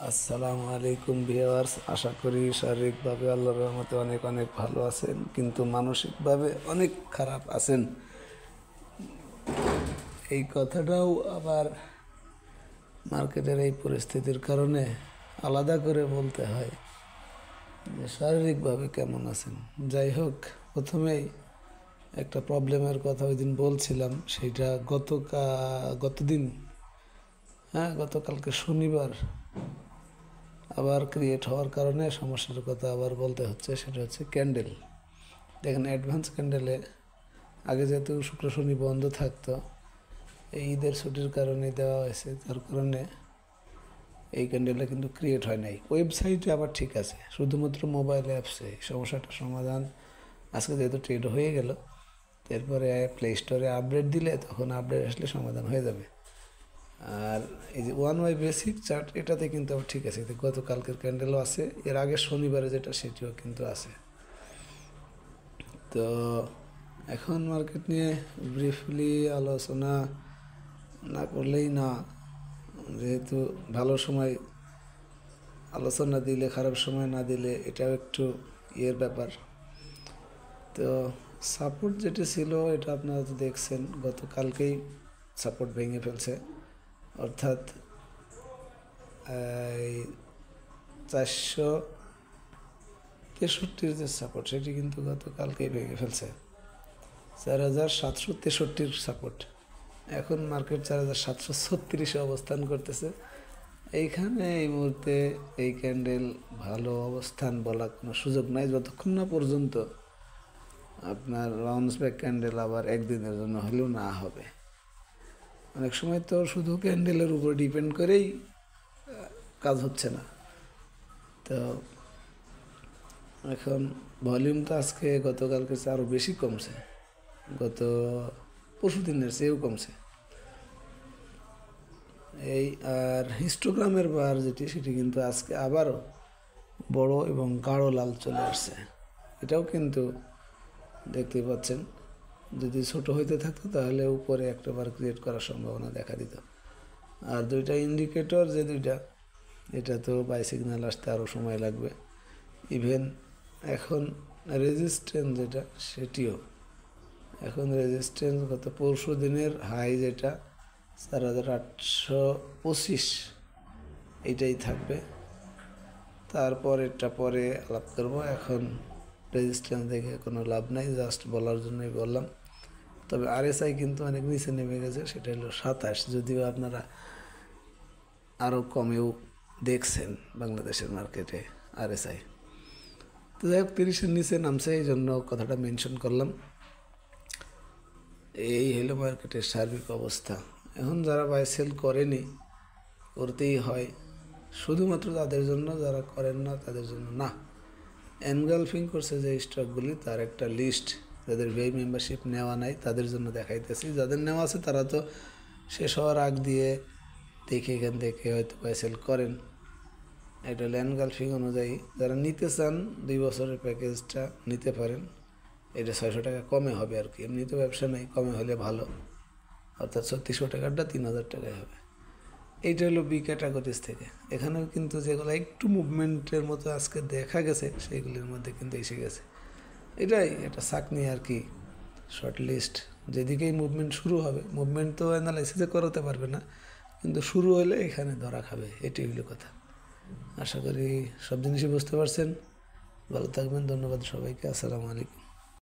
আসসালামু আলাইকুম ভিউয়ার্স, আশা করি শারীরিকভাবে আল্লাহর রহমতে অনেক অনেক ভালো আছেন, কিন্তু মানসিকভাবে অনেক খারাপ আছেন। এই কথাটাও আবার মার্কেটের এই পরিস্থিতির কারণে আলাদা করে বলতে হয় যে শারীরিকভাবে কেমন আছেন। যাই হোক, প্রথমেই একটা প্রবলেমের কথা ওই দিন বলছিলাম, সেইটা গতদিন, গতকালকে শনিবার আবার ক্রিয়েট হওয়ার কারণে সমস্যার কথা আবার বলতে হচ্ছে। সেটা হচ্ছে ক্যান্ডেল। দেখেন, অ্যাডভান্স ক্যান্ডেলে আগে যেহেতু শুক্র শনি বন্ধ থাকতো, এই ঈদের ছুটির কারণে দেওয়া হয়েছে, তার কারণে এই ক্যান্ডেলটা কিন্তু ক্রিয়েট হয় নাই। ওয়েবসাইটে আবার ঠিক আছে, শুধুমাত্র মোবাইল অ্যাপসে এই সমস্যাটার সমাধান আজকে যেহেতু ট্রেড হয়ে গেল, এরপরে প্লে স্টোরে আপডেট দিলে তখন আপডেট আসলে সমাধান হয়ে যাবে। আর এই যে ওয়ান ওয়াই বেসিক চার্ট, এটাতে কিন্তু আবার ঠিক আছে, গতকালকের ক্যান্ডেলও আছে, এর আগে শনিবারে যেটা সেটিও কিন্তু আছে। তো এখন মার্কেট নিয়ে ব্রিফলি আলোচনা না করলেই না, যেহেতু ভালো সময় আলোচনা দিলে, খারাপ সময় না দিলে এটাও একটু ইয়ের ব্যাপার। তো সাপোর্ট যেটা ছিল এটা আপনারা তো দেখছেন, গতকালকেই সাপোর্ট ভেঙে ফেলছে, অর্থাৎ এই 463 যে সাপোর্ট সেটি কিন্তু গতকালকেই ভেঙে ফেলছে। 4763 সাপোর্ট, এখন মার্কেট 4736 অবস্থান করতেছে। এইখানে এই মুহূর্তে এই ক্যান্ডেল ভালো অবস্থান বলার কোনো সুযোগ নাই, যতক্ষণ না পর্যন্ত আপনার বাউন্স ব্যাক ক্যান্ডেল আবার একদিনের জন্য হলেও না হবে। অনেক সময় তো শুধু ক্যান্ডেলের উপর ডিপেন্ড করেই কাজ হচ্ছে না। তো এখন ভলিউম তো আজকে গতকালকে আরও বেশি কমছে, গত পরশু দিনের চেয়েও কমছে। এই আর হিস্টোগ্রামের বার যেটি, সেটি কিন্তু আজকে আবারও বড় এবং গাঢ় লাল চলে আসছে। এটাও কিন্তু দেখতে পাচ্ছেন, যদি ছোট হইতে থাকতো তাহলে উপরে একটা বার ক্রিয়েট করার সম্ভাবনা দেখা দিত। আর দুইটা ইন্ডিকেটর যে দুইটা, এটা তো বাই সিগন্যাল আসতে আরও সময় লাগবে। ইভেন এখন রেজিস্ট্যান্স যেটা, সেটিও এখন রেজিস্ট্যান্স গত পরশু দিনের হাই যেটা 4825, এইটাই থাকবে। তারপর এটা পরে আলাপ করবো, এখন রেজিস্ট্যান্স দেখে কোনো লাভ নাই, জাস্ট বলার জন্যই বললাম। তবে আরএসআই কিন্তু অনেক নিচে নেমে গেছে, সেটা হলো 27, যদিও আপনারা আরও কমেও দেখছেন বাংলাদেশের মার্কেটে আরএসআই। তো যাই হোক, 30-এর নিচে নামছে, এই জন্য কথাটা মেনশন করলাম। এই হলো মার্কেটের সার্বিক অবস্থা। এখন যারা বাই সেল করেনি, করতেই হয়, শুধুমাত্র তাদের জন্য, যারা করেন না তাদের জন্য না। এনগালফিং করছে যে স্টকগুলি, তার একটা লিস্ট, যাদের ভিআই মেম্বারশিপ নেওয়া নাই তাদের জন্য দেখাইতেছি। যাদের নেওয়া আছে তারা তো শেষ হওয়ার আগ দিয়ে দেখে এখান থেকে হয়তো বাই সেল করেন। এটা হলো এনগালফিং অনুযায়ী। যারা নিতে চান 2 বছরের প্যাকেজটা নিতে পারেন, এটা 600 টাকা কমে হবে আর কি, এমনি তো ব্যবসা নেই, কমে হলে ভালো, অর্থাৎ 3600 টাকাটা 3000 টাকায় হবে। এইটা হলো বি ক্যাটাগরিজ থেকে। এখানেও কিন্তু যেগুলো একটু মুভমেন্টের মতো আজকে দেখা গেছে, সেইগুলির মধ্যে কিন্তু এসে গেছে। এটাই এটা সাকনি আর কি, শর্ট লিস্ট। যেদিকেই মুভমেন্ট শুরু হবে, মুভমেন্ট তো অ্যানালাইসিসে করাতে পারবে না, কিন্তু শুরু হলে এখানে ধরা খাবে, এটাই হলো কথা। আশা করি সব জিনিসই বুঝতে পারছেন। ভালো থাকবেন, ধন্যবাদ সবাইকে, আসসালামু আলাইকুম।